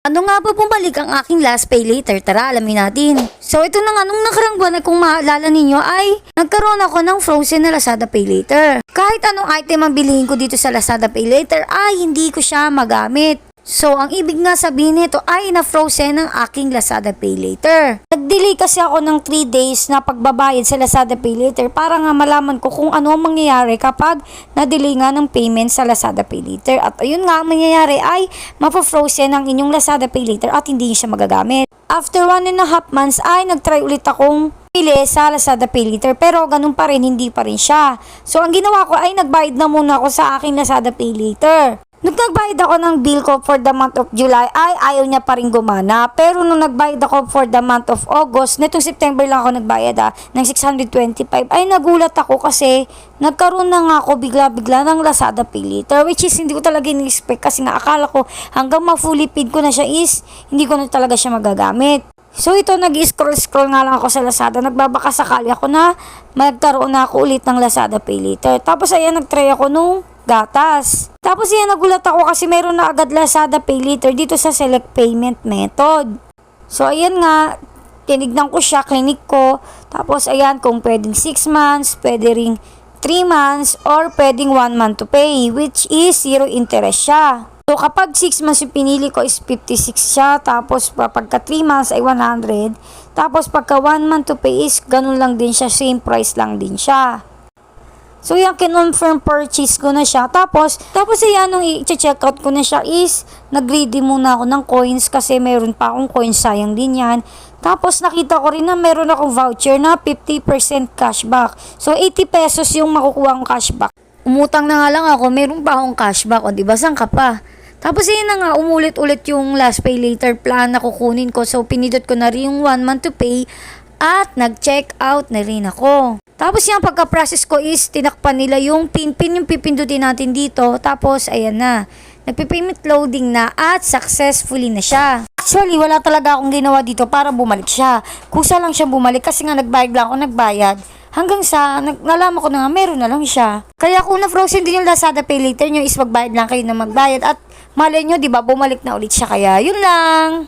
Ano nga ba bumalik ang aking last pay later? Tara, alamin natin. So ito na nga, nung nakarang buwan na kung maalala ninyo ay nagkaroon ako ng frozen na Lazada Pay Later. Kahit anong item ang bilihin ko dito sa Lazada Pay Later ay hindi ko siya magamit. So, ang ibig nga sabihin nito ay na-frozen ang aking Lazada Pay Later. Nag-delay kasi ako ng 3 days na pagbabayad sa Lazada Pay Later para nga malaman ko kung ano ang mangyayari kapag na-delay nga ng payment sa Lazada Pay Later. At ayun nga, ang mangyayari ay mapafrozen ang inyong Lazada Pay Later at hindi siya magagamit. After 1.5 months ay nag-try ulit akong pili sa Lazada Pay Later pero ganun pa rin, hindi pa rin siya. So, ang ginawa ko ay nagbayad na muna ako sa aking Lazada Pay Later. Nung nagbayad ako ng bill ko for the month of July ay ayaw niya pa rin gumana. Pero nung nagbayad ako for the month of August, netong September lang ako nagbayad ng 625 ay nagulat ako kasi nagkaroon na nga ako bigla-bigla ng Lazada Pay Later, which is hindi ko talaga in-expect kasi nga akala ko hanggang ma-fully paid ko na siya is hindi ko na talaga siya magagamit. So ito, nag-scroll nga lang ako sa Lazada, nagbabaka sakali ako na magkaroon na ako ulit ng Lazada Pay Later. Tapos ayan, nagtry ako nung gatas. Tapos yan, nagulat ako kasi meron na agad Lazada Pay Later dito sa select payment method. So ayan nga, tinignan ko siya, clinic ko. Tapos ayan, kung pwedeng 6 months, pwede ring 3 months, or pwedeng 1 month to pay, which is 0 interest siya. So kapag 6 months yung pinili ko is 56 siya, tapos pagka 3 months ay 100, tapos pagka 1 month to pay is ganun lang din siya, same price lang din siya. So yan, kinonfirm purchase ko na siya. Tapos yan, nung i-check out ko na siya is nag-ready muna ako ng coins kasi meron pa akong coins, sayang din yan. Tapos nakita ko rin na meron akong voucher na 50% cashback. So 80 pesos yung makukuha kong cashback. Umutang na nga lang ako, meron pa akong cashback. O diba, saan ka pa? Tapos yun na nga, umulit-ulit yung last pay later plan na kukunin ko. So pinindot ko na rin yung 1 month to pay at nag-check out na rin ako. Tapos yung pagka-process ko is tinakpan nila yung pin yung pipindutin natin dito. Tapos ayan na, nagpi-payment loading na at successfully na siya. Actually, wala talaga akong ginawa dito para bumalik siya. Kusa lang siya bumalik kasi nga nagbayad lang ako, nagbayad. Hanggang sa nalaman ko na nga meron na lang siya. Kaya kung na-frozen din yung Lazada Pay Later nyo is magbayad lang kayo na magbayad. At malay nyo, diba, bumalik na ulit siya. Kaya yun lang.